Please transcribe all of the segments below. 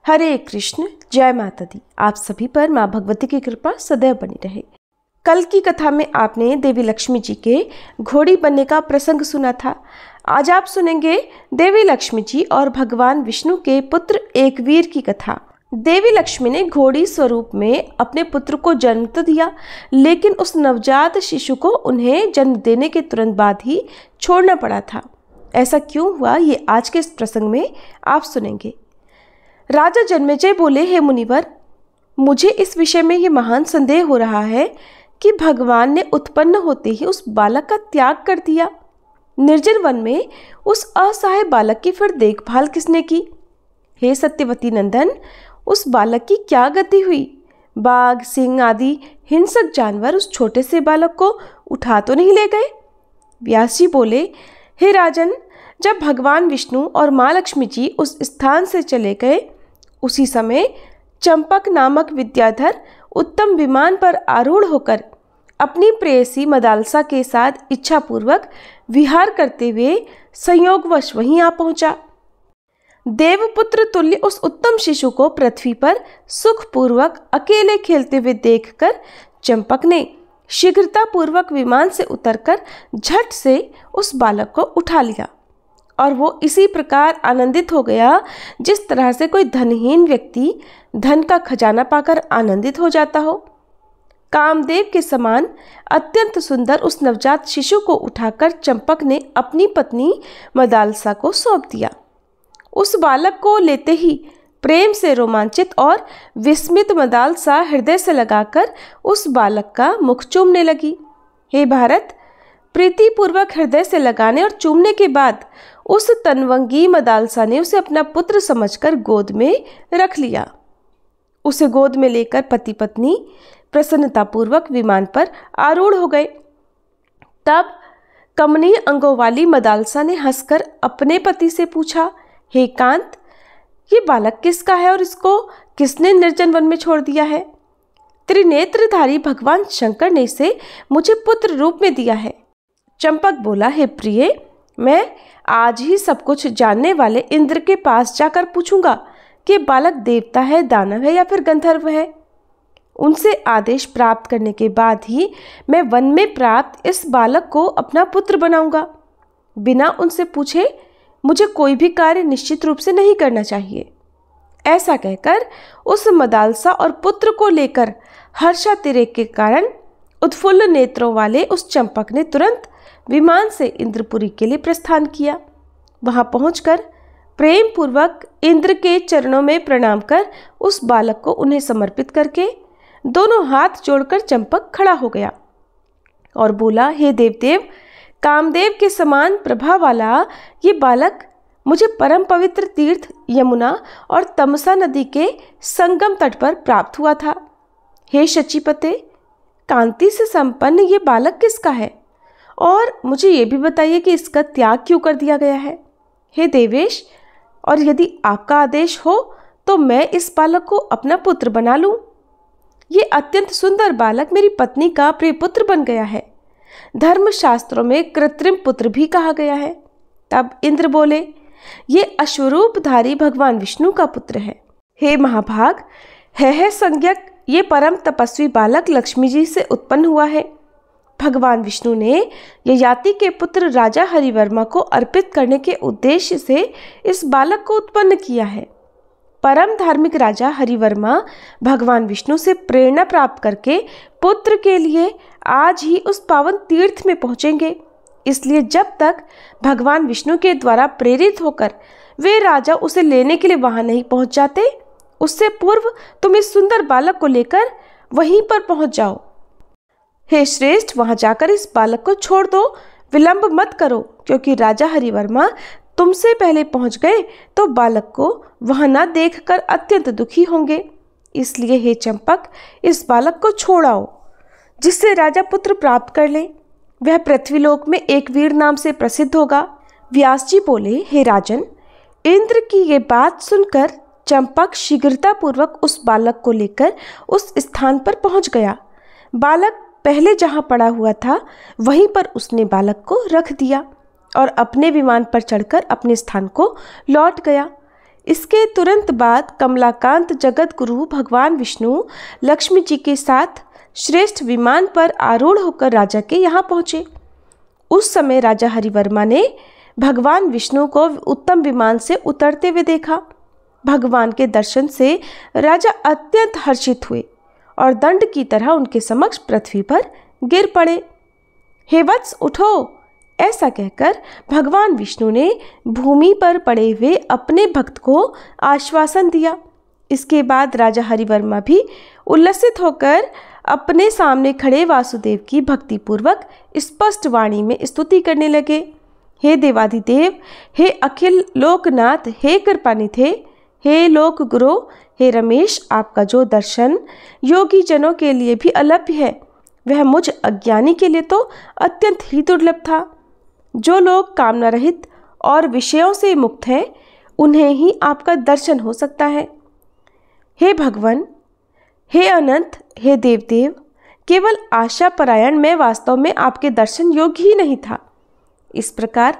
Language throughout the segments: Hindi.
हरे कृष्ण, जय माता दी। आप सभी पर माँ भगवती की कृपा सदैव बनी रहे। कल की कथा में आपने देवी लक्ष्मी जी के घोड़ी बनने का प्रसंग सुना था। आज आप सुनेंगे देवी लक्ष्मी जी और भगवान विष्णु के पुत्र एकवीर की कथा। देवी लक्ष्मी ने घोड़ी स्वरूप में अपने पुत्र को जन्म तो दिया, लेकिन उस नवजात शिशु को उन्हें जन्म देने के तुरंत बाद ही छोड़ना पड़ा था। ऐसा क्यों हुआ, ये आज के इस प्रसंग में आप सुनेंगे। राजा जन्मेजय बोले, हे मुनिवर, मुझे इस विषय में ये महान संदेह हो रहा है कि भगवान ने उत्पन्न होते ही उस बालक का त्याग कर दिया। निर्जन वन में उस असहाय बालक की फिर देखभाल किसने की? हे सत्यवती नंदन, उस बालक की क्या गति हुई? बाघ, सिंह आदि हिंसक जानवर उस छोटे से बालक को उठा तो नहीं ले गए? व्यास जी बोले, हे राजन, जब भगवान विष्णु और माँ लक्ष्मी जी उस स्थान से चले गए, उसी समय चंपक नामक विद्याधर उत्तम विमान पर आरूढ़ होकर अपनी प्रेयसी मदालसा के साथ इच्छापूर्वक विहार करते हुए संयोगवश वहीं आ पहुंचा। देवपुत्र तुल्य उस उत्तम शिशु को पृथ्वी पर सुखपूर्वक अकेले खेलते हुए देखकर चंपक ने शीघ्रतापूर्वक विमान से उतरकर झट से उस बालक को उठा लिया और वो इसी प्रकार आनंदित हो गया जिस तरह से कोई धनहीन व्यक्ति धन का खजाना पाकर आनंदित हो जाता हो। कामदेव के समान अत्यंत सुंदर उस नवजात शिशु को उठाकर चंपक ने अपनी पत्नी मदालसा को सौंप दिया। उस बालक को लेते ही प्रेम से रोमांचित और विस्मित मदालसा हृदय से लगाकर उस बालक का मुख चूमने लगी। हे भारत, प्रीतिपूर्वक हृदय से लगाने और चूमने के बाद उस तनवंगी मदालसा ने उसे अपना पुत्र समझकर गोद में रख लिया। उसे गोद में लेकर पति पत्नी प्रसन्नतापूर्वक विमान पर आरूढ़ हो गए। तब कमनीय अंगों वाली मदालसा ने हंसकर अपने पति से पूछा, हे कांत, ये बालक किसका है और इसको किसने निर्जन वन में छोड़ दिया है? त्रिनेत्रधारी भगवान शंकर ने इसे मुझे पुत्र रूप में दिया है। चंपक बोला, हे प्रिय, मैं आज ही सब कुछ जानने वाले इंद्र के पास जाकर पूछूंगा कि बालक देवता है, दानव है या फिर गंधर्व है। उनसे आदेश प्राप्त करने के बाद ही मैं वन में प्राप्त इस बालक को अपना पुत्र बनाऊंगा। बिना उनसे पूछे मुझे कोई भी कार्य निश्चित रूप से नहीं करना चाहिए। ऐसा कहकर उस मदालसा और पुत्र को लेकर हर्षातिरेक के कारण उत्फुल्ल नेत्रों वाले उस चंपक ने तुरंत विमान से इंद्रपुरी के लिए प्रस्थान किया। वहां पहुंचकर प्रेम पूर्वक इंद्र के चरणों में प्रणाम कर उस बालक को उन्हें समर्पित करके दोनों हाथ जोड़कर चंपक खड़ा हो गया और बोला, हे देवदेव, कामदेव के समान प्रभा वाला ये बालक मुझे परम पवित्र तीर्थ यमुना और तमसा नदी के संगम तट पर प्राप्त हुआ था। हे शचीपते, कांति से संपन्न ये बालक किसका है और मुझे ये भी बताइए कि इसका त्याग क्यों कर दिया गया है। हे देवेश, और यदि आपका आदेश हो तो मैं इस बालक को अपना पुत्र बना लूं। ये अत्यंत सुंदर बालक मेरी पत्नी का प्रिय पुत्र बन गया है। धर्मशास्त्रों में कृत्रिम पुत्र भी कहा गया है। तब इंद्र बोले, ये अश्वरूपधारी भगवान विष्णु का पुत्र है। हे महाभाग, है संज्ञक ये परम तपस्वी बालक लक्ष्मी जी से उत्पन्न हुआ है। भगवान विष्णु ने ययाति के पुत्र राजा हरिवर्मा को अर्पित करने के उद्देश्य से इस बालक को उत्पन्न किया है। परम धार्मिक राजा हरिवर्मा भगवान विष्णु से प्रेरणा प्राप्त करके पुत्र के लिए आज ही उस पावन तीर्थ में पहुंचेंगे। इसलिए जब तक भगवान विष्णु के द्वारा प्रेरित होकर वे राजा उसे लेने के लिए वहां नहीं पहुंच जाते, उससे पूर्व तुम इस सुंदर बालक को लेकर वहीं पर पहुंच जाओ। हे श्रेष्ठ, वहां जाकर इस बालक को छोड़ दो, विलंब मत करो, क्योंकि राजा हरिवर्मा तुमसे पहले पहुंच गए तो बालक को वहां ना देखकर अत्यंत दुखी होंगे। इसलिए हे चंपक, इस बालक को छोड़ाओ, जिससे राजा पुत्र प्राप्त कर ले। वह पृथ्वीलोक में एकवीर नाम से प्रसिद्ध होगा। व्यास जी बोले, हे राजन, इंद्र की ये बात सुनकर चंपक शीघ्रतापूर्वक उस बालक को लेकर उस स्थान पर पहुंच गया। बालक पहले जहां पड़ा हुआ था वहीं पर उसने बालक को रख दिया और अपने विमान पर चढ़कर अपने स्थान को लौट गया। इसके तुरंत बाद कमलाकांत जगत गुरु भगवान विष्णु लक्ष्मी जी के साथ श्रेष्ठ विमान पर आरूढ़ होकर राजा के यहाँ पहुँचे। उस समय राजा हरिवर्मा ने भगवान विष्णु को उत्तम विमान से उतरते हुए देखा। भगवान के दर्शन से राजा अत्यंत हर्षित हुए और दंड की तरह उनके समक्ष पृथ्वी पर गिर पड़े। हे वत्स उठो, ऐसा कहकर भगवान विष्णु ने भूमि पर पड़े हुए अपने भक्त को आश्वासन दिया। इसके बाद राजा हरिवर्मा भी उल्लसित होकर अपने सामने खड़े वासुदेव की भक्तिपूर्वक स्पष्ट वाणी में स्तुति करने लगे। हे देवाधिदेव, हे अखिल लोकनाथ, हे कृपानिधे, हे लोक गुरु, हे रमेश, आपका जो दर्शन योगी जनों के लिए भी अलभ्य है, वह मुझ अज्ञानी के लिए तो अत्यंत ही दुर्लभ था। जो लोग कामना रहित और विषयों से मुक्त हैं, उन्हें ही आपका दर्शन हो सकता है। हे भगवान, हे अनंत, हे देवदेव, केवल आशा परायण मैं वास्तव में आपके दर्शन योग्य ही नहीं था। इस प्रकार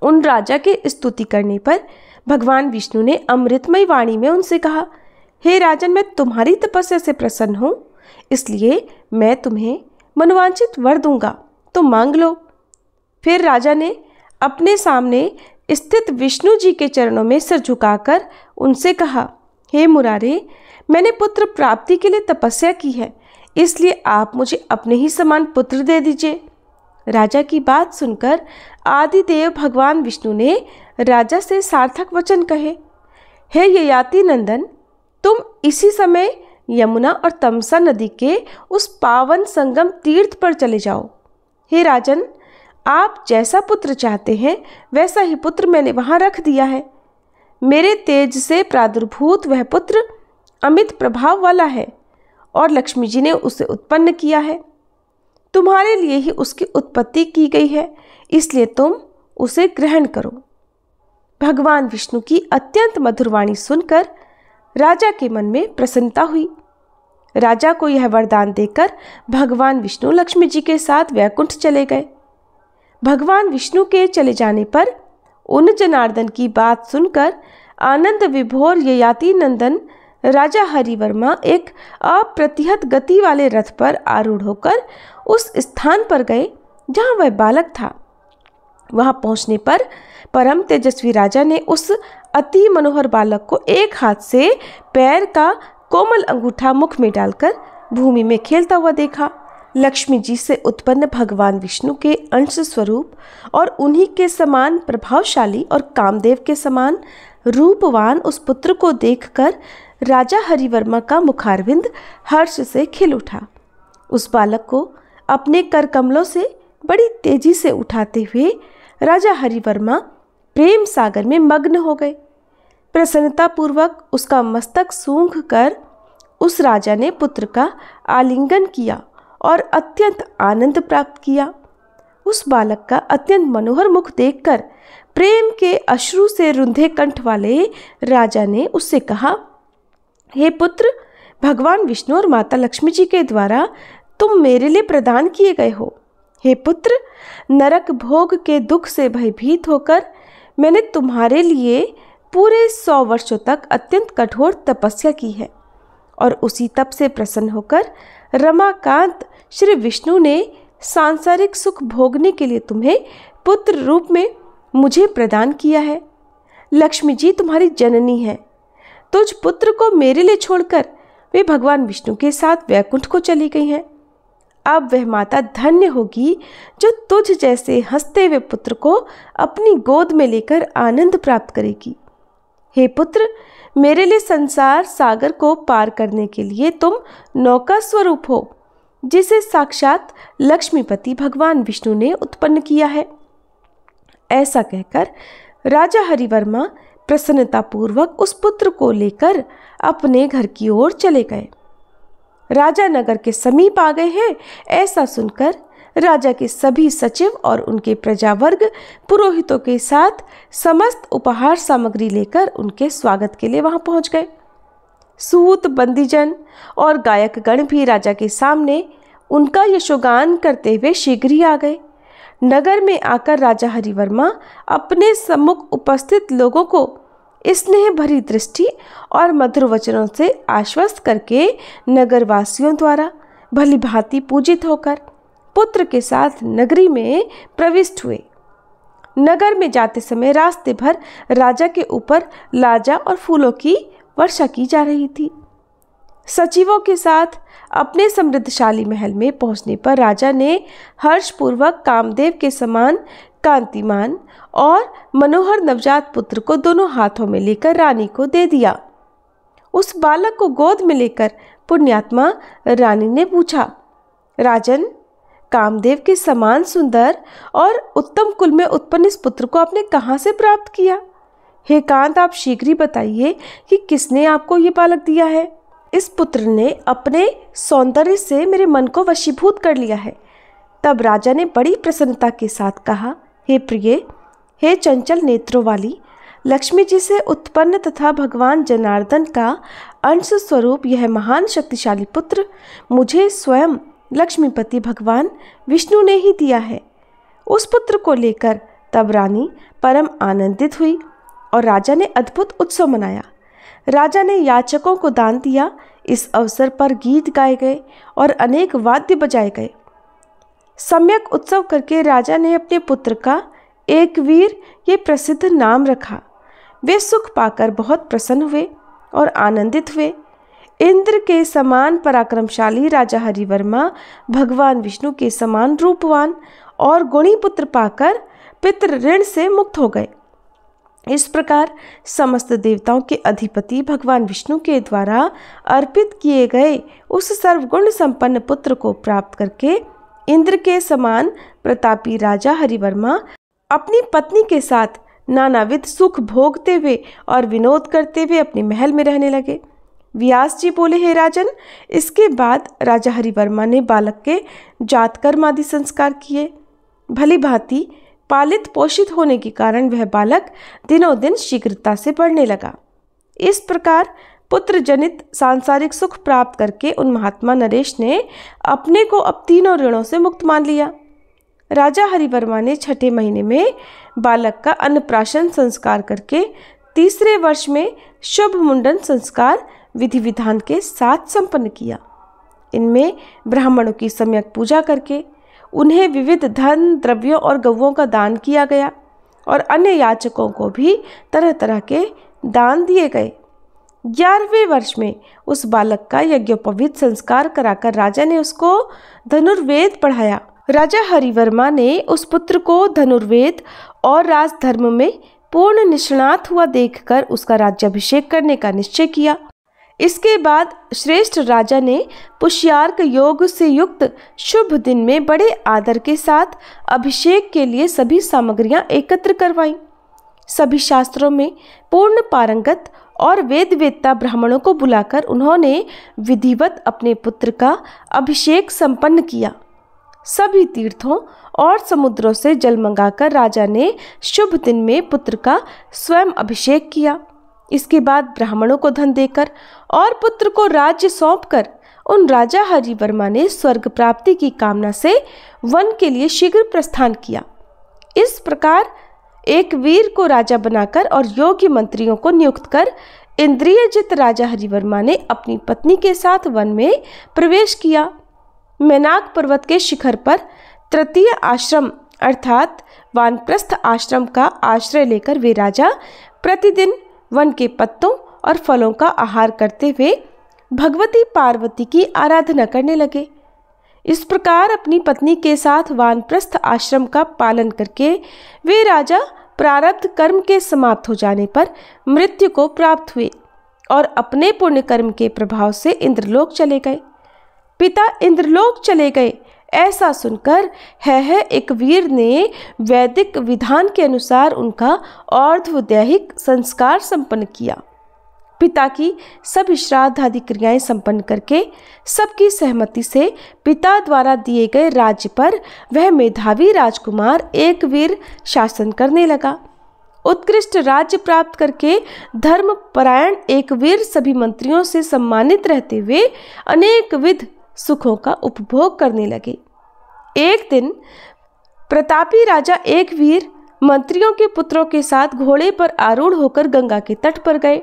उन राजा के स्तुति करने पर भगवान विष्णु ने अमृतमय वाणी में उनसे कहा, हे राजन, मैं तुम्हारी तपस्या से प्रसन्न हूँ, इसलिए मैं तुम्हें मनोवांछित वर दूंगा, तो मांग लो। फिर राजा ने अपने सामने स्थित विष्णु जी के चरणों में सिर झुकाकर उनसे कहा, हे मुरारे, मैंने पुत्र प्राप्ति के लिए तपस्या की है, इसलिए आप मुझे अपने ही समान पुत्र दे दीजिए। राजा की बात सुनकर आदिदेव भगवान विष्णु ने राजा से सार्थक वचन कहे, हे ययाति नंदन, तुम इसी समय यमुना और तमसा नदी के उस पावन संगम तीर्थ पर चले जाओ। हे राजन, आप जैसा पुत्र चाहते हैं वैसा ही पुत्र मैंने वहाँ रख दिया है। मेरे तेज से प्रादुर्भूत वह पुत्र अमित प्रभाव वाला है और लक्ष्मी जी ने उसे उत्पन्न किया है। तुम्हारे लिए ही उसकी उत्पत्ति की गई है, इसलिए तुम उसे ग्रहण करो। भगवान विष्णु की अत्यंत मधुर वाणी सुनकर राजा के मन में प्रसन्नता हुई। राजा को यह वरदान देकर भगवान विष्णु लक्ष्मी जी के साथ वैकुंठ चले गए। भगवान विष्णु के चले जाने पर उन जनार्दन की बात सुनकर आनंद विभोर ययाति नंदन राजा हरिवर्मा एक अप्रतिहत गति वाले रथ पर आरूढ़ होकर उस स्थान पर गए जहाँ वह बालक था। वहाँ पहुँचने पर परम तेजस्वी राजा ने उस अति मनोहर बालक को एक हाथ से पैर का कोमल अंगूठा मुख में डालकर भूमि में खेलता हुआ देखा। लक्ष्मी जी से उत्पन्न भगवान विष्णु के अंश स्वरूप और उन्हीं के समान प्रभावशाली और कामदेव के समान रूपवान उस पुत्र को देखकर राजा हरिवर्मा का मुखारविंद हर्ष से खिल उठा। उस बालक को अपने कर कमलों से बड़ी तेजी से उठाते हुए राजा हरिवर्मा प्रेम सागर में मग्न हो गए। प्रसन्नतापूर्वक उसका मस्तक सूंघ कर उस राजा ने पुत्र का आलिंगन किया और अत्यंत आनंद प्राप्त किया। उस बालक का अत्यंत मनोहर मुख देखकर प्रेम के अश्रु से रुंधे कंठ वाले राजा ने उससे कहा, हे पुत्र, भगवान विष्णु और माता लक्ष्मी जी के द्वारा तुम मेरे लिए प्रदान किए गए हो। हे पुत्र, नरक भोग के दुख से भयभीत होकर मैंने तुम्हारे लिए पूरे 100 वर्षों तक अत्यंत कठोर तपस्या की है और उसी तप से प्रसन्न होकर रमाकांत श्री विष्णु ने सांसारिक सुख भोगने के लिए तुम्हें पुत्र रूप में मुझे प्रदान किया है। लक्ष्मी जी तुम्हारी जननी है। तुझ पुत्र को मेरे लिए छोड़कर वे भगवान विष्णु के साथ वैकुंठ को चली गई हैं। अब वह माता धन्य होगी जो तुझ जैसे हंसते हुए पुत्र को अपनी गोद में लेकर आनंद प्राप्त करेगी। हे पुत्र, मेरे लिए संसार सागर को पार करने के लिए तुम नौका स्वरूप हो, जिसे साक्षात लक्ष्मीपति भगवान विष्णु ने उत्पन्न किया है। ऐसा कहकर राजा हरिवर्मा प्रसन्नतापूर्वक उस पुत्र को लेकर अपने घर की ओर चले गए। राजा नगर के समीप आ गए हैं, ऐसा सुनकर राजा के सभी सचिव और उनके प्रजावर्ग पुरोहितों के साथ समस्त उपहार सामग्री लेकर उनके स्वागत के लिए वहां पहुंच गए। सूत, बंदीजन और गायकगण भी राजा के सामने उनका यशोगान करते हुए शीघ्र ही आ गए। नगर में आकर राजा हरिवर्मा अपने सम्मुख उपस्थित लोगों को स्नेह भरी दृष्टि और मधुर वचनों से आश्वस्त करके नगरवासियों द्वारा भली भांति पूजित होकर पुत्र के साथ नगरी में प्रविष्ट हुए। नगर में जाते समय रास्ते भर राजा के ऊपर लाजा और फूलों की वर्षा की जा रही थी। सचिवों के साथ अपने समृद्धशाली महल में पहुंचने पर राजा ने हर्षपूर्वक कामदेव के समान कांतिमान और मनोहर नवजात पुत्र को दोनों हाथों में लेकर रानी को दे दिया। उस बालक को गोद में लेकर पुण्यात्मा रानी ने पूछा, राजन, कामदेव के समान सुंदर और उत्तम कुल में उत्पन्न इस पुत्र को आपने कहाँ से प्राप्त किया? हे कांत, आप शीघ्र ही बताइए कि किसने आपको ये बालक दिया है। इस पुत्र ने अपने सौंदर्य से मेरे मन को वशीभूत कर लिया है। तब राजा ने बड़ी प्रसन्नता के साथ कहा, हे प्रिय, हे चंचल नेत्रों वाली, लक्ष्मी जी से उत्पन्न तथा भगवान जनार्दन का अंश स्वरूप यह महान शक्तिशाली पुत्र मुझे स्वयं लक्ष्मीपति भगवान विष्णु ने ही दिया है। उस पुत्र को लेकर तब रानी परम आनंदित हुई और राजा ने अद्भुत उत्सव मनाया। राजा ने याचकों को दान दिया। इस अवसर पर गीत गाए गए और अनेक वाद्य बजाए गए। सम्यक उत्सव करके राजा ने अपने पुत्र का एक वीर ये प्रसिद्ध नाम रखा। वे सुख पाकर बहुत प्रसन्न हुए और आनंदित हुए। इंद्र के समान पराक्रमशाली राजा हरिवर्मा भगवान विष्णु के समान रूपवान और गुणी पुत्र पाकर पितृ ऋण से मुक्त हो गए। इस प्रकार समस्त देवताओं के अधिपति भगवान विष्णु के द्वारा अर्पित किए गए उस सर्वगुण संपन्न पुत्र को प्राप्त करके इंद्र के समान प्रतापी राजा हरिवर्मा अपनी पत्नी के साथ नानाविध सुख भोगते हुए और विनोद करते हुए अपने महल में रहने लगे। व्यास जी बोले, हे राजन, इसके बाद राजा हरिवर्मा ने बालक के जातकर्म आदि संस्कार किए। भली भांति पालित पोषित होने के कारण वह बालक दिनों दिन शीघ्रता से बढ़ने लगा। इस प्रकार पुत्र जनित सांसारिक सुख प्राप्त करके उन महात्मा नरेश ने अपने को अब तीनों ऋणों से मुक्त मान लिया। राजा हरिवर्मा ने छठे महीने में बालक का अन्नप्राशन संस्कार करके तीसरे वर्ष में शुभ मुंडन संस्कार विधि विधान के साथ संपन्न किया। इनमें ब्राह्मणों की सम्यक पूजा करके उन्हें विविध धन द्रव्यों और गौओं का दान किया गया और अन्य याचकों को भी तरह तरह के दान दिए गए। 11वें वर्ष में उस बालक का यज्ञोपवीत संस्कार कराकर राजा ने उसको धनुर्वेद पढ़ाया। राजा हरिवर्मा ने उस पुत्र को धनुर्वेद और राजधर्म में पूर्ण निष्णात हुआ देखकर उसका राज्याभिषेक करने का निश्चय किया। इसके बाद श्रेष्ठ राजा ने पुष्यार्क योग से युक्त शुभ दिन में बड़े आदर के साथ अभिषेक के लिए सभी सामग्रियां एकत्र करवाईं। सभी शास्त्रों में पूर्ण पारंगत और वेदवेत्ता ब्राह्मणों को बुलाकर उन्होंने विधिवत अपने पुत्र का अभिषेक संपन्न किया। सभी तीर्थों और समुद्रों से जल मंगाकर राजा ने शुभ दिन में पुत्र का स्वयं अभिषेक किया। इसके बाद ब्राह्मणों को धन देकर और पुत्र को राज्य सौंपकर उन राजा हरिवर्मा ने स्वर्ग प्राप्ति की कामना से वन के लिए शीघ्र प्रस्थान किया। इस प्रकार एक वीर को राजा बनाकर और योग्य मंत्रियों को नियुक्त कर इंद्रियजित राजा हरिवर्मा ने अपनी पत्नी के साथ वन में प्रवेश किया। मैनाक पर्वत के शिखर पर तृतीय आश्रम अर्थात वानप्रस्थ आश्रम का आश्रय लेकर वे राजा प्रतिदिन वन के पत्तों और फलों का आहार करते हुए भगवती पार्वती की आराधना करने लगे। इस प्रकार अपनी पत्नी के साथ वानप्रस्थ आश्रम का पालन करके वे राजा प्रारब्ध कर्म के समाप्त हो जाने पर मृत्यु को प्राप्त हुए और अपने पुण्य कर्म के प्रभाव से इंद्रलोक चले गए। पिता इंद्रलोक चले गए ऐसा सुनकर है एक वीर ने वैदिक विधान के अनुसार उनका अर्धवैदिक संस्कार संपन्न किया। पिता की सभी श्राद्ध आदि क्रियाएं संपन्न करके सबकी सहमति से पिता द्वारा दिए गए राज्य पर वह मेधावी राजकुमार एक वीर शासन करने लगा। उत्कृष्ट राज्य प्राप्त करके धर्मपरायण एक वीर सभी मंत्रियों से सम्मानित रहते हुए अनेक विध सुखों का उपभोग करने लगे। एक दिन प्रतापी राजा एक वीर मंत्रियों के पुत्रों के साथ घोड़े पर आरूढ़ होकर गंगा के तट पर गए।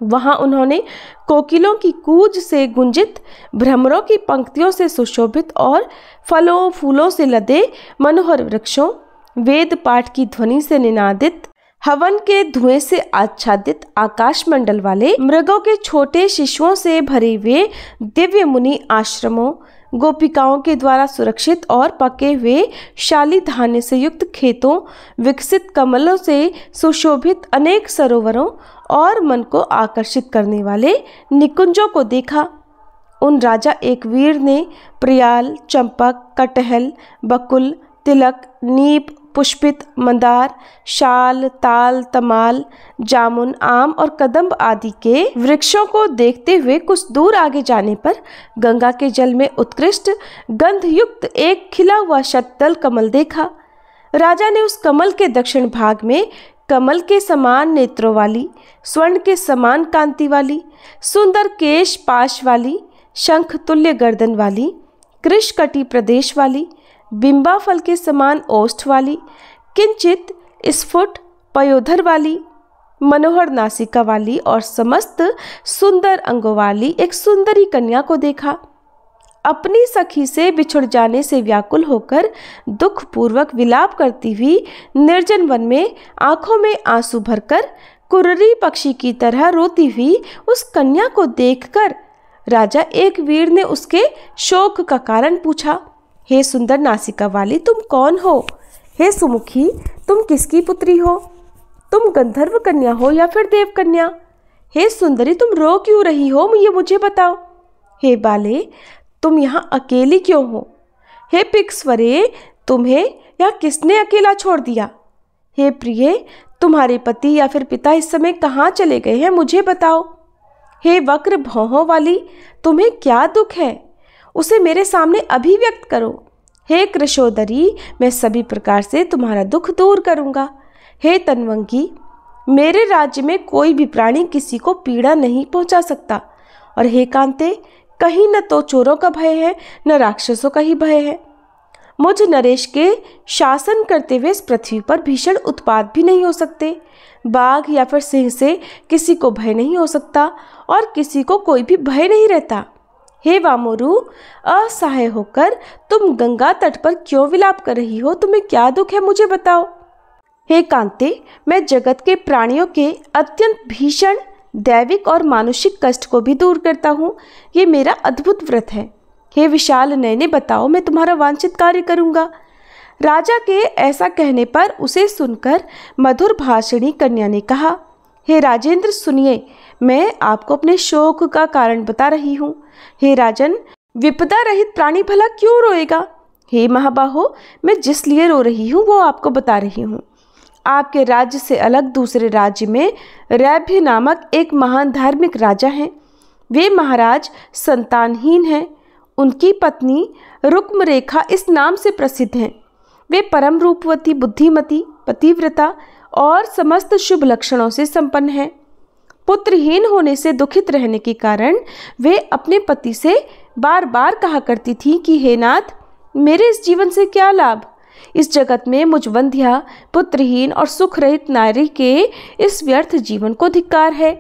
वहां उन्होंने कोकिलों की कूज से गुंजित, भ्रमरों की पंक्तियों से सुशोभित और फलों फूलों से लदे मनोहर वृक्षों, वेद पाठ की ध्वनि से निनादित, हवन के धुएं से आच्छादित आकाश मंडल वाले, मृगों के छोटे शिशुओं से भरे हुए दिव्य मुनि आश्रमों, गोपिकाओं के द्वारा सुरक्षित और पके हुए शाली धान्य से युक्त खेतों, विकसित कमलों से सुशोभित अनेक सरोवरों और मन को आकर्षित करने वाले निकुंजों को देखा। उन राजा एक वीर ने प्रियाल, चंपक, कटहल, बकुल, तिलक, नीप, पुष्पित, मंदार, शाल, ताल, तमाल, जामुन, आम और कदम्ब आदि के वृक्षों को देखते हुए कुछ दूर आगे जाने पर गंगा के जल में उत्कृष्ट गंधयुक्त एक खिला हुआ शतदल कमल देखा। राजा ने उस कमल के दक्षिण भाग में कमल के समान नेत्रों वाली, स्वर्ण के समान कांति वाली, सुंदर केश पाश वाली, शंख तुल्य गर्दन वाली, कृष्कटी प्रदेश वाली, बिंबा फल के समान ओष्ठ वाली, किंचित स्फुट पयोधर वाली, मनोहर नासिका वाली और समस्त सुंदर अंगों वाली एक सुंदरी कन्या को देखा। अपनी सखी से बिछुड़ जाने से व्याकुल होकर दुख पूर्वक विलाप करती हुई निर्जन वन में आंखों में आंसू भरकर कुर्री पक्षी की तरह रोती हुई उस कन्या को देखकर राजा एक वीर ने उसके शोक का कारण पूछा। हे सुंदर नासिका वाली, तुम कौन हो? हे सुमुखी, तुम किसकी पुत्री हो? तुम गंधर्व कन्या हो या फिर देव कन्या? हे सुंदरी, तुम रो क्यों रही हो, ये मुझे बताओ। हे बाले, तुम यहाँ अकेली क्यों हो? हे पिक्स्वरे, तुम्हें यहाँ किसने अकेला छोड़ दिया? हे प्रिय, तुम्हारे पति या फिर पिता इस समय कहाँ चले गए हैं, मुझे बताओ। हे वक्र भौहों वाली, तुम्हें क्या दुख है, उसे मेरे सामने अभिव्यक्त करो। हे कृशोदरी, मैं सभी प्रकार से तुम्हारा दुख दूर करूँगा। हे तन्वंगी, मेरे राज्य में कोई भी प्राणी किसी को पीड़ा नहीं पहुँचा सकता। और हे कांते, कहीं न तो चोरों का भय है न राक्षसों का ही भय है। मुझ नरेश के शासन करते हुए इस पृथ्वी पर भीषण उत्पात भी नहीं हो सकते। बाघ या फिर सिंह से किसी को भय नहीं हो सकता और किसी को कोई भी भय नहीं रहता। हे वामोरु, असहाय होकर तुम गंगा तट पर क्यों विलाप कर रही हो? तुम्हें क्या दुख है, मुझे बताओ। हे कांते, मैं जगत के प्राणियों के अत्यंत भीषण दैविक और मानुषिक कष्ट को भी दूर करता हूँ। ये मेरा अद्भुत व्रत है। हे विशाल नयने, बताओ, मैं तुम्हारा वांछित कार्य करूँगा। राजा के ऐसा कहने पर उसे सुनकर मधुर भाषिणी कन्या ने कहा, हे राजेंद्र सुनिए, मैं आपको अपने शोक का कारण बता रही हूँ। हे राजन, विपदा रहित प्राणी भला क्यों रोएगा? हे महाबाहो, मैं जिस लिए रो रही हूँ वो आपको बता रही हूँ। आपके राज्य से अलग दूसरे राज्य में रैभ्य नामक एक महान धार्मिक राजा हैं। वे महाराज संतानहीन हैं। उनकी पत्नी रुक्मरेखा इस नाम से प्रसिद्ध हैं। वे परम रूपवती, बुद्धिमती, पतिव्रता और समस्त शुभ लक्षणों से संपन्न हैं। पुत्रहीन होने से दुखित रहने के कारण वे अपने पति से बार बार कहा करती थी कि हे नाथ, मेरे इस जीवन से क्या लाभ? इस जगत में मुझ वंध्या, पुत्रहीन और सुख रहित नारी के इस व्यर्थ जीवन को धिक्कार है।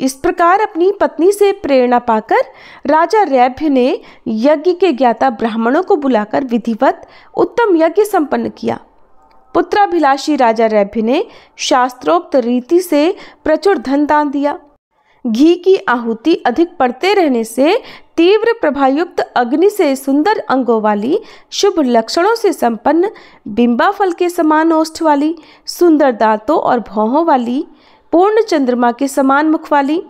इस प्रकार अपनी पत्नी से प्रेरणा पाकर राजा रैभ्य ने यज्ञ के ज्ञाता ब्राह्मणों को बुलाकर विधिवत उत्तम यज्ञ संपन्न किया। पुत्राभिलाषी राजा रैभ्य ने शास्त्रोक्त रीति से प्रचुर धन दान दिया। घी की आहुति अधिक पड़ते रहने से तीव्र प्रभायुक्त अग्नि से सुंदर अंगों वाली, शुभ लक्षणों से संपन्न, बिंबा फल के समान ओष्ठ वाली, सुंदर दांतों और भौहों वाली, पूर्ण चंद्रमा के समान मुख वाली,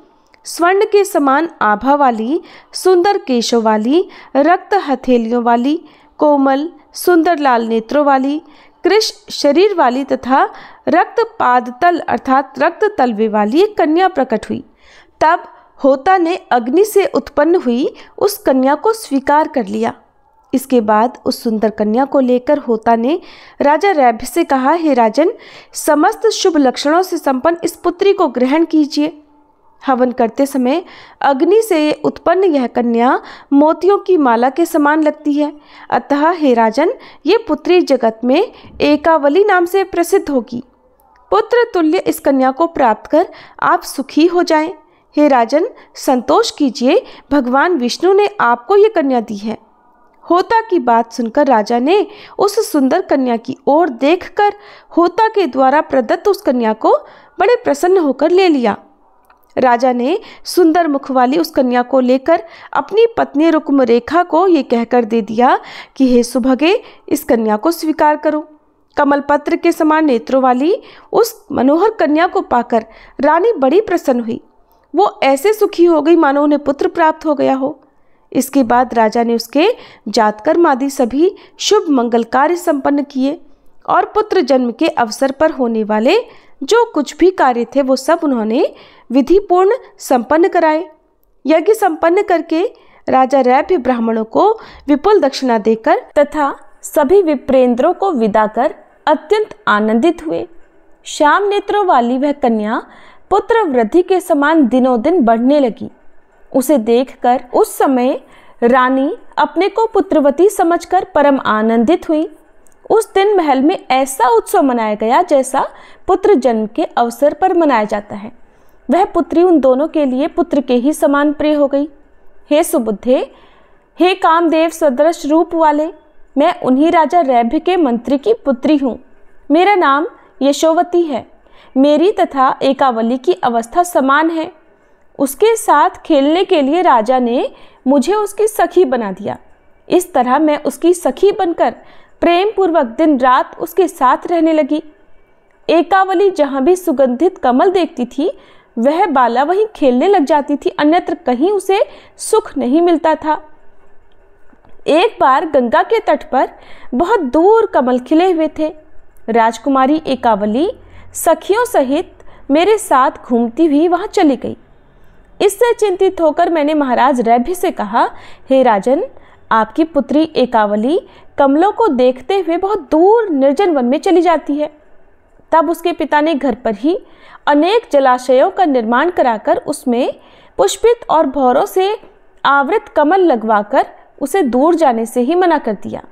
स्वर्ण के समान आभा वाली, सुंदर केशों वाली, रक्त हथेलियों वाली, कोमल सुंदर लाल नेत्रों वाली, कृश शरीर वाली तथा रक्त पादतल अर्थात रक्त तलवे वाली एक कन्या प्रकट हुई। तब होता ने अग्नि से उत्पन्न हुई उस कन्या को स्वीकार कर लिया। इसके बाद उस सुंदर कन्या को लेकर होता ने राजा रैभ्य से कहा, हे राजन, समस्त शुभ लक्षणों से संपन्न इस पुत्री को ग्रहण कीजिए। हवन करते समय अग्नि से उत्पन्न यह कन्या मोतियों की माला के समान लगती है। अतः हे राजन, ये पुत्री जगत में एकावली नाम से प्रसिद्ध होगी। पुत्र तुल्य इस कन्या को प्राप्त कर आप सुखी हो जाएं। हे राजन, संतोष कीजिए, भगवान विष्णु ने आपको ये कन्या दी है। होता की बात सुनकर राजा ने उस सुंदर कन्या की ओर देखकर होता के द्वारा प्रदत्त उस कन्या को बड़े प्रसन्न होकर ले लिया। राजा ने सुंदर मुख वाली उस कन्या को लेकर अपनी पत्नी रुक्मरेखा को ये कहकर दे दिया कि हे सुभगे, इस कन्या को स्वीकार करो। कमल पत्र के समान नेत्रों वाली उस मनोहर कन्या को पाकर रानी बड़ी प्रसन्न हुई। वो ऐसे सुखी हो गई मानो उन्हें पुत्र प्राप्त हो गया हो। इसके बाद राजा ने उसके जातकर्म आदि सभी शुभ मंगल कार्य संपन्न किए और पुत्र जन्म के अवसर पर होने वाले जो कुछ भी कार्य थे वो सब उन्होंने विधिपूर्ण संपन्न कराए। यज्ञ संपन्न करके राजा रैभ्य ब्राह्मणों को विपुल दक्षिणा देकर तथा सभी विप्रेंद्रों को विदा कर अत्यंत आनंदित हुए। श्याम नेत्रों वाली वह कन्या पुत्र वृद्धि के समान दिनों दिन बढ़ने लगी। उसे देखकर उस समय रानी अपने को पुत्रवती समझकर परम आनंदित हुई। उस दिन महल में ऐसा उत्सव मनाया गया जैसा पुत्र जन्म के अवसर पर मनाया जाता है। वह पुत्री उन दोनों के लिए पुत्र के ही समान प्रिय हो गई। हे सुबुद्धे, हे कामदेव सदृश रूप वाले, मैं उन्हीं राजा रैभ्य के मंत्री की पुत्री हूँ। मेरा नाम यशोवती है। मेरी तथा एकावली की अवस्था समान है। उसके साथ खेलने के लिए राजा ने मुझे उसकी सखी बना दिया। इस तरह मैं उसकी सखी बनकर प्रेम पूर्वक दिन रात उसके साथ रहने लगी। एकावली जहाँ भी सुगंधित कमल देखती थी वह बाला वहीं खेलने लग जाती थी, अन्यत्र कहीं उसे सुख नहीं मिलता था। एक बार गंगा के तट पर बहुत दूर कमल खिले हुए थे। राजकुमारी एकावली सखियों सहित मेरे साथ घूमती हुई वहां चली गई। इससे चिंतित होकर मैंने महाराज रैभ्य से कहा, हे राजन, आपकी पुत्री एकावली कमलों को देखते हुए बहुत दूर निर्जन वन में चली जाती है। तब उसके पिता ने घर पर ही अनेक जलाशयों का निर्माण कराकर उसमें पुष्पित और भौरों से आवृत कमल लगवाकर उसे दूर जाने से ही मना कर दिया।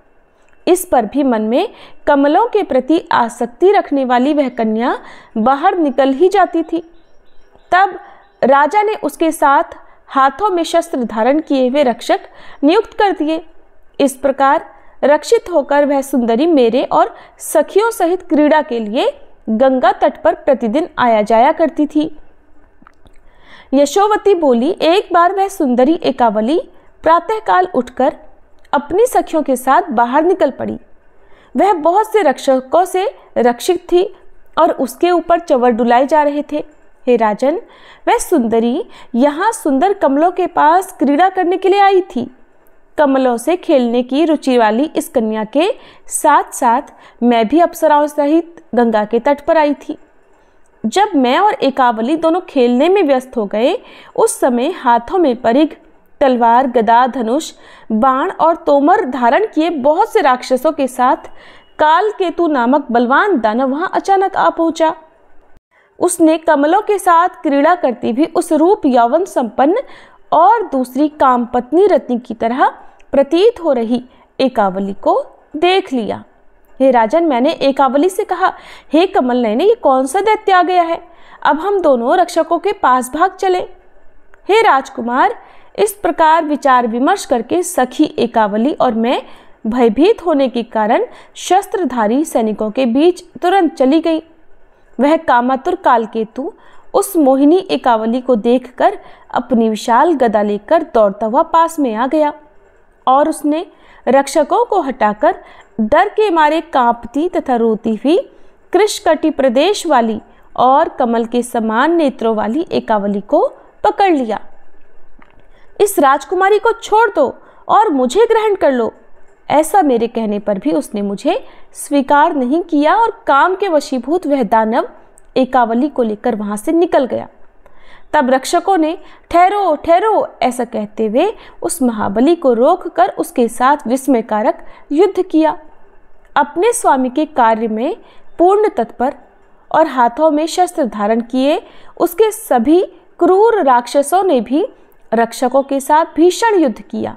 इस पर भी मन में कमलों के प्रति आसक्ति रखने वाली वह कन्या बाहर निकल ही जाती थी। तब राजा ने उसके साथ हाथों में शस्त्र धारण किए हुए रक्षक नियुक्त कर दिए। इस प्रकार रक्षित होकर वह सुंदरी मेरे और सखियों सहित क्रीड़ा के लिए गंगा तट पर प्रतिदिन आया जाया करती थी। यशोवती बोली, एक बार वह सुंदरी एकावली प्रातःकाल उठकर अपनी सखियों के साथ बाहर निकल पड़ी। वह बहुत से रक्षकों से रक्षित थी और उसके ऊपर चंवर डुलाए जा रहे थे। हे राजन, वह सुंदरी यहाँ सुंदर कमलों के पास क्रीड़ा करने के लिए आई थी। कमलों से खेलने की रुचि वाली इस कन्या के साथ साथ मैं भी अप्सराओं सहित गंगा के तट पर आई थी। जब मैं और एकावली दोनों खेलने में व्यस्त हो गए, उस समय हाथों में परिघ, तलवार, गदा, धनुष, बाण और तोमर धारण किए बहुत से राक्षसों के साथ कालकेतु नामक बलवान दानव वहां अचानक आ पहुंचा। उसने कमलों के साथ क्रीड़ा करती हुई उस रूप यौवन संपन्न और दूसरी काम पत्नी रत्नी की तरह प्रतीत हो रही एकावली को देख लिया। हे राजन, मैंने एकावली से कहा, हे कमल नयने, ये कौन सा दैत्य आ गया है? अब हम दोनों रक्षकों के पास भाग चले। हे राजकुमार, इस प्रकार विचार विमर्श करके सखी एकावली और मैं भयभीत होने के कारण शस्त्रधारी सैनिकों के बीच तुरंत चली गई। वह कामातुर कालकेतु उस मोहिनी एकावली को देखकर अपनी विशाल गदा लेकर दौड़ता हुआ पास में आ गया और उसने रक्षकों को हटाकर डर के मारे कांपती तथा रोती हुई कृष्णकटी प्रदेश वाली और कमल के समान नेत्रों वाली एकावली को पकड़ लिया। इस राजकुमारी को छोड़ दो और मुझे ग्रहण कर लो। ऐसा मेरे कहने पर भी उसने मुझे स्वीकार नहीं किया और काम के वशीभूत वह दानव एकावली को लेकर वहां से निकल गया। तब रक्षकों ने ठहरो ठहरो ऐसा कहते हुए उस महाबली को रोककर उसके साथ विस्मयकारक युद्ध किया। अपने स्वामी के कार्य में पूर्ण तत्पर और हाथों में शस्त्र धारण किए उसके सभी क्रूर राक्षसों ने भी रक्षकों के साथ भीषण युद्ध किया।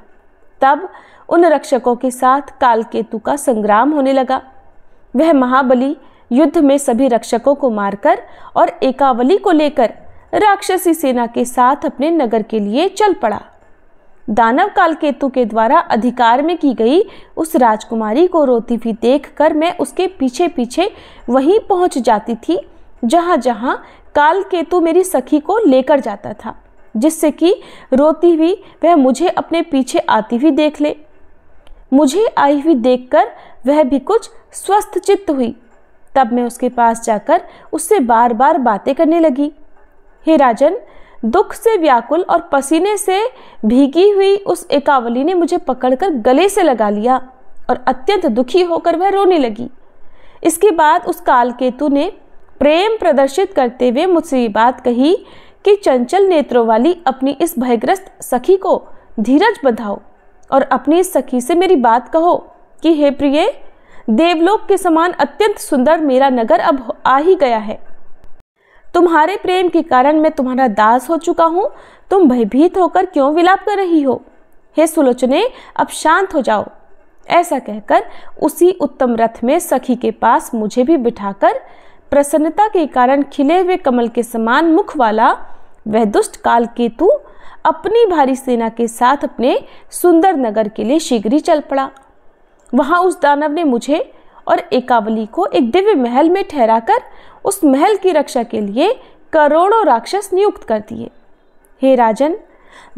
तब उन रक्षकों के साथ कालकेतु का संग्राम होने लगा। वह महाबली युद्ध में सभी रक्षकों को मारकर और एकावली को लेकर राक्षसी सेना के साथ अपने नगर के लिए चल पड़ा। दानव कालकेतु के द्वारा अधिकार में की गई उस राजकुमारी को रोती हुई देखकर मैं उसके पीछे पीछे वहीं पहुंच जाती थी जहां जहां कालकेतु मेरी सखी को लेकर जाता था, जिससे कि रोती हुई वह मुझे अपने पीछे आती हुई देख ले। मुझे आई हुई देखकर वह भी कुछ स्वस्थ चित्त हुई। तब मैं उसके पास जाकर उससे बार बार बातें करने लगी। हे राजन, दुख से व्याकुल और पसीने से भीगी हुई उस एकावली ने मुझे पकड़कर गले से लगा लिया और अत्यंत दुखी होकर वह रोने लगी। इसके बाद उस कालकेतु ने प्रेम प्रदर्शित करते हुए मुझसे ये बात कही कि चंचल नेत्रों वाली अपनी इस भयग्रस्त सखी को धीरज बंधाओ और अपनी इस सखी से मेरी बात कहो कि हे प्रिय, देवलोक के समान अत्यंत सुंदर मेरा नगर अब आ ही गया है। तुम्हारे प्रेम के कारण मैं तुम्हारा दास हो चुका हूँ। तुम भयभीत होकर क्यों विलाप कर रही हो? हे सुलोचने, अब शांत हो जाओ। ऐसा कहकर उसी उत्तम रथ में सखी के पास मुझे भी बिठाकर प्रसन्नता के कारण खिले हुए कमल के समान मुख वाला वह दुष्ट कालकेतु अपनी भारी सेना के साथ अपने सुंदर नगर के लिए शीघ्र ही चल पड़ा। वहां उस दानव ने मुझे और एकावली को एक दिव्य महल में ठहराकर उस महल की रक्षा के लिए करोड़ों राक्षस नियुक्त कर दिए। हे राजन,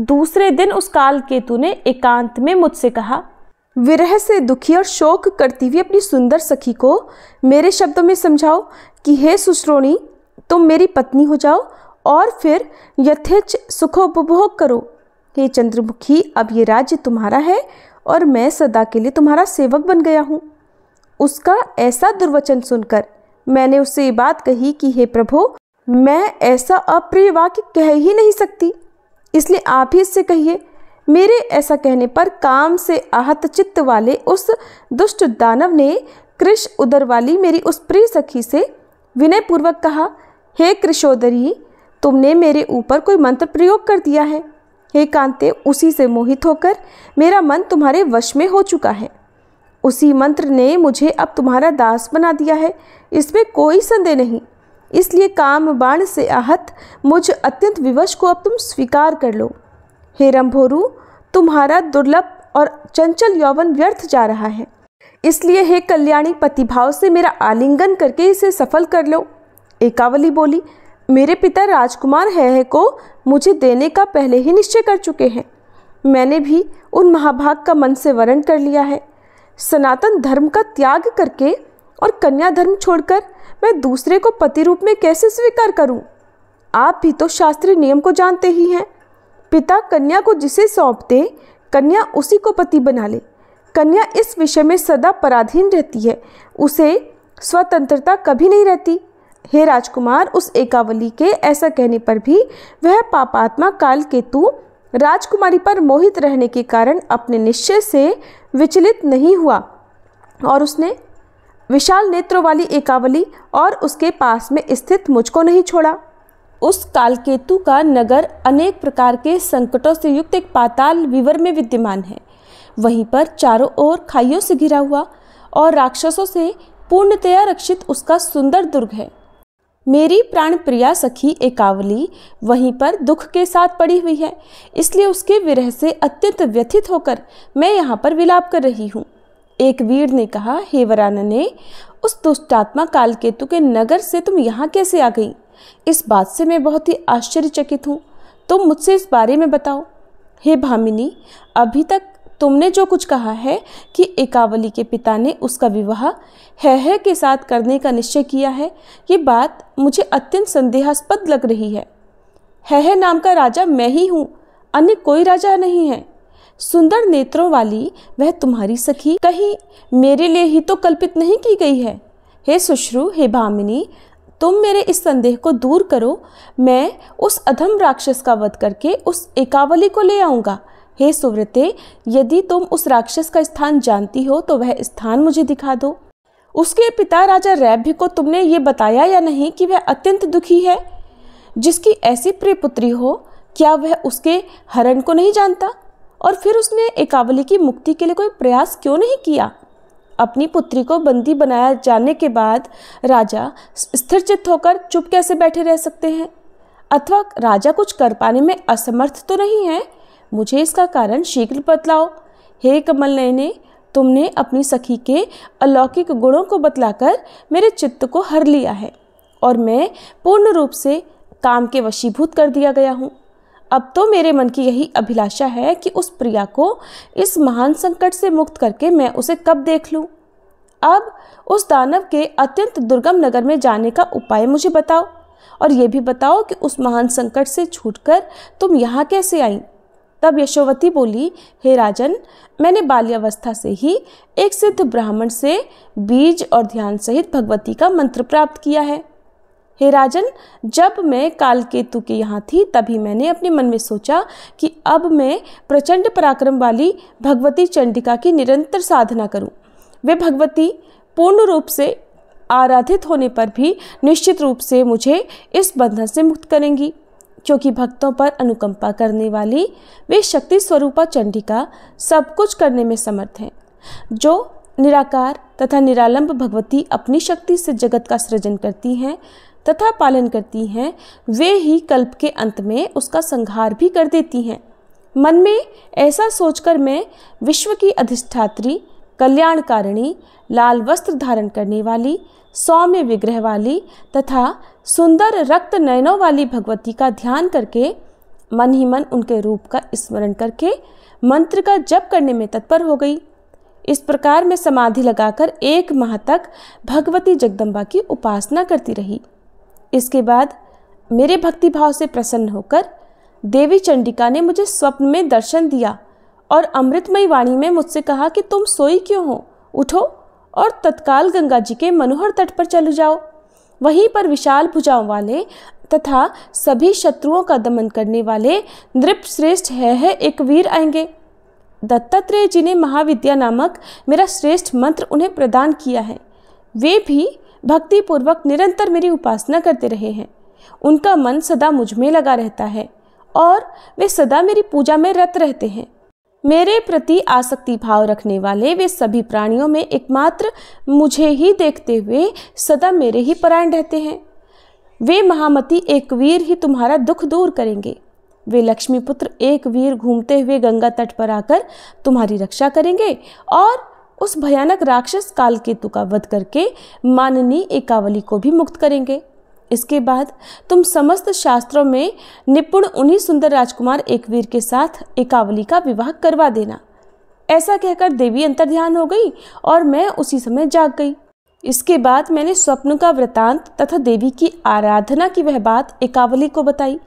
दूसरे दिन उस कालकेतु ने एकांत में मुझसे कहा, विरह से दुखी और शोक करती हुई अपनी सुंदर सखी को मेरे शब्दों में समझाओ कि हे सुश्रोणी, तुम मेरी पत्नी हो जाओ और फिर यथेच्छ सुखोपभोग करो। हे चंद्रमुखी, अब ये राज्य तुम्हारा है और मैं सदा के लिए तुम्हारा सेवक बन गया हूँ। उसका ऐसा दुर्वचन सुनकर मैंने उससे ये बात कही कि हे प्रभु, मैं ऐसा अप्रिय वाक्य कह ही नहीं सकती, इसलिए आप ही इससे कहिए। मेरे ऐसा कहने पर काम से आहत चित्त वाले उस दुष्ट दानव ने कृश उदर वाली मेरी उस प्रिय सखी से विनय पूर्वक कहा, हे कृशोदरी, तुमने मेरे ऊपर कोई मंत्र प्रयोग कर दिया है। हे कांते, उसी से मोहित होकर मेरा मन तुम्हारे वश में हो चुका है। उसी मंत्र ने मुझे अब तुम्हारा दास बना दिया है, इसमें कोई संदेह नहीं। इसलिए काम बाण से आहत मुझ अत्यंत विवश को अब तुम स्वीकार कर लो। हे रंभोरु, तुम्हारा दुर्लभ और चंचल यौवन व्यर्थ जा रहा है, इसलिए हे कल्याणी, पतिभाव से मेरा आलिंगन करके इसे सफल कर लो। एकावली बोली, मेरे पिता राजकुमार है को मुझे देने का पहले ही निश्चय कर चुके हैं। मैंने भी उन महाभाग का मन से वरण कर लिया है। सनातन धर्म का त्याग करके और कन्या धर्म छोड़कर मैं दूसरे को पति रूप में कैसे स्वीकार करूं? आप भी तो शास्त्रीय नियम को जानते ही हैं। पिता कन्या को जिसे सौंप दे, कन्या उसी को पति बना ले। कन्या इस विषय में सदा पराधीन रहती है, उसे स्वतंत्रता कभी नहीं रहती। हे राजकुमार, उस एकावली के ऐसा कहने पर भी वह पापात्मा कालकेतु राजकुमारी पर मोहित रहने के कारण अपने निश्चय से विचलित नहीं हुआ और उसने विशाल नेत्रों वाली एकावली और उसके पास में स्थित मुझको नहीं छोड़ा। उस कालकेतु का नगर अनेक प्रकार के संकटों से युक्त एक पाताल विवर में विद्यमान है। वहीं पर चारों ओर खाइयों से घिरा हुआ और राक्षसों से पूर्णतया रक्षित उसका सुंदर दुर्ग है। मेरी प्राण प्रिया सखी एकावली वहीं पर दुख के साथ पड़ी हुई है, इसलिए उसके विरह से अत्यंत व्यथित होकर मैं यहाँ पर विलाप कर रही हूँ। एक वीर ने कहा, हे वरानने, उस दुष्टात्मा कालकेतु के नगर से तुम यहाँ कैसे आ गई? इस बात से मैं बहुत ही आश्चर्यचकित हूँ। तुम मुझसे इस बारे में बताओ। हे भामिनी, अभी तक तुमने जो कुछ कहा है कि एकावली के पिता ने उसका विवाह है के साथ करने का निश्चय किया है, ये बात मुझे अत्यंत संदेहास्पद लग रही है। है नाम का राजा मैं ही हूँ, अन्य कोई राजा नहीं है। सुंदर नेत्रों वाली वह तुम्हारी सखी कहीं मेरे लिए ही तो कल्पित नहीं की गई है। हे सुश्रु, हे भामिनी, तुम मेरे इस संदेह को दूर करो। मैं उस अधम राक्षस का वध करके उस एकावली को ले आऊँगा। हे सुव्रते, यदि तुम उस राक्षस का स्थान जानती हो तो वह स्थान मुझे दिखा दो। उसके पिता राजा रैभ्य को तुमने ये बताया या नहीं कि वह अत्यंत दुखी है? जिसकी ऐसी प्रिय पुत्री हो, क्या वह उसके हरण को नहीं जानता? और फिर उसने एकावली की मुक्ति के लिए कोई प्रयास क्यों नहीं किया? अपनी पुत्री को बंदी बनाया जाने के बाद राजा स्थिरचित्त होकर चुप कैसे बैठे रह सकते हैं? अथवा राजा कुछ कर पाने में असमर्थ तो नहीं है? मुझे इसका कारण शीघ्र बतलाओ। हे कमल नयने, तुमने अपनी सखी के अलौकिक गुणों को बतलाकर मेरे चित्त को हर लिया है और मैं पूर्ण रूप से काम के वशीभूत कर दिया गया हूँ। अब तो मेरे मन की यही अभिलाषा है कि उस प्रिया को इस महान संकट से मुक्त करके मैं उसे कब देख लूं। अब उस दानव के अत्यंत दुर्गम नगर में जाने का उपाय मुझे बताओ और ये भी बताओ कि उस महान संकट से छूटकर तुम यहाँ कैसे आई। तब यशोवती बोली, हे राजन, मैंने बाल्यावस्था से ही एक सिद्ध ब्राह्मण से बीज और ध्यान सहित भगवती का मंत्र प्राप्त किया है। हे राजन, जब मैं कालकेतु के यहाँ थी तभी मैंने अपने मन में सोचा कि अब मैं प्रचंड पराक्रम वाली भगवती चंडिका की निरंतर साधना करूं। वे भगवती पूर्ण रूप से आराधित होने पर भी निश्चित रूप से मुझे इस बंधन से मुक्त करेंगी, क्योंकि भक्तों पर अनुकंपा करने वाली वे शक्ति स्वरूपा चंडिका सब कुछ करने में समर्थ हैं। जो निराकार तथा निरालंब भगवती अपनी शक्ति से जगत का सृजन करती हैं तथा पालन करती हैं, वे ही कल्प के अंत में उसका संहार भी कर देती हैं। मन में ऐसा सोचकर मैं विश्व की अधिष्ठात्री, कल्याणकारिणी, लाल वस्त्र धारण करने वाली, सौम्य विग्रह वाली तथा सुंदर रक्त नयनों वाली भगवती का ध्यान करके मन ही मन उनके रूप का स्मरण करके मंत्र का जप करने में तत्पर हो गई। इस प्रकार मैं समाधि लगाकर 1 माह तक भगवती जगदम्बा की उपासना करती रही। इसके बाद मेरे भक्ति भाव से प्रसन्न होकर देवी चंडिका ने मुझे स्वप्न में दर्शन दिया और अमृतमयी वाणी में मुझसे कहा कि तुम सोई क्यों हो, उठो और तत्काल गंगा जी के मनोहर तट पर चले जाओ। वहीं पर विशाल भुजाओं वाले तथा सभी शत्रुओं का दमन करने वाले नृपश्रेष्ठ है एक वीर आएंगे। दत्तात्रेय जी ने महाविद्या नामक मेरा श्रेष्ठ मंत्र उन्हें प्रदान किया है। वे भी भक्ति पूर्वक निरंतर मेरी उपासना करते रहे हैं। उनका मन सदा मुझ में लगा रहता है और वे सदा मेरी पूजा में रत रहते हैं। मेरे प्रति आसक्ति भाव रखने वाले वे सभी प्राणियों में एकमात्र मुझे ही देखते हुए सदा मेरे ही परायण रहते हैं। वे महामती एक वीर ही तुम्हारा दुख दूर करेंगे। वे लक्ष्मीपुत्र एक वीर घूमते हुए गंगा तट पर आकर तुम्हारी रक्षा करेंगे और उस भयानक राक्षस कालकेतु का वध करके माननी एकावली को भी मुक्त करेंगे। इसके बाद तुम समस्त शास्त्रों में निपुण उन्हीं सुंदर राजकुमार एकवीर के साथ एकावली का विवाह करवा देना। ऐसा कहकर देवी अंतर्ध्यान हो गई और मैं उसी समय जाग गई। इसके बाद मैंने स्वप्न का वृतांत तथा देवी की आराधना की वह बात एकावली को बताई।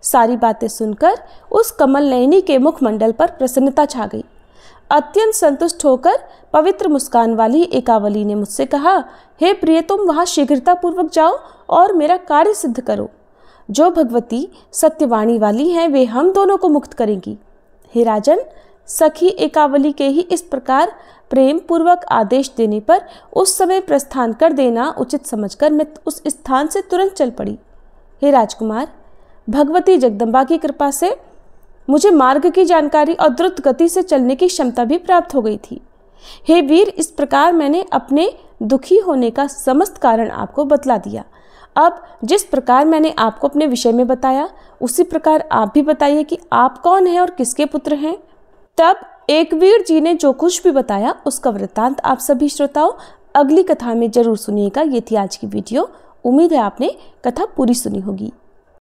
सारी बातें सुनकर उस कमल नयनी के मुखमंडल पर प्रसन्नता छा गई। अत्यंत संतुष्ट होकर पवित्र मुस्कान वाली एकावली ने मुझसे कहा, हे प्रिय, तुम वहाँ शीघ्रता पूर्वक जाओ और मेरा कार्य सिद्ध करो। जो भगवती सत्यवाणी वाली हैं वे हम दोनों को मुक्त करेंगी। हे राजन, सखी एकावली के ही इस प्रकार प्रेम पूर्वक आदेश देने पर उस समय प्रस्थान कर देना उचित समझकर मैं उस स्थान से तुरंत चल पड़ी। हे राजकुमार, भगवती जगदम्बा की कृपा से मुझे मार्ग की जानकारी और द्रुत गति से चलने की क्षमता भी प्राप्त हो गई थी। हे वीर, इस प्रकार मैंने अपने दुखी होने का समस्त कारण आपको बतला दिया। अब जिस प्रकार मैंने आपको अपने विषय में बताया उसी प्रकार आप भी बताइए कि आप कौन हैं और किसके पुत्र हैं। तब एकवीर जी ने जो कुछ भी बताया उसका वृत्तांत आप सभी श्रोताओं अगली कथा में जरूर सुनिएगा। ये थी आज की वीडियो। उम्मीद है आपने कथा पूरी सुनी होगी।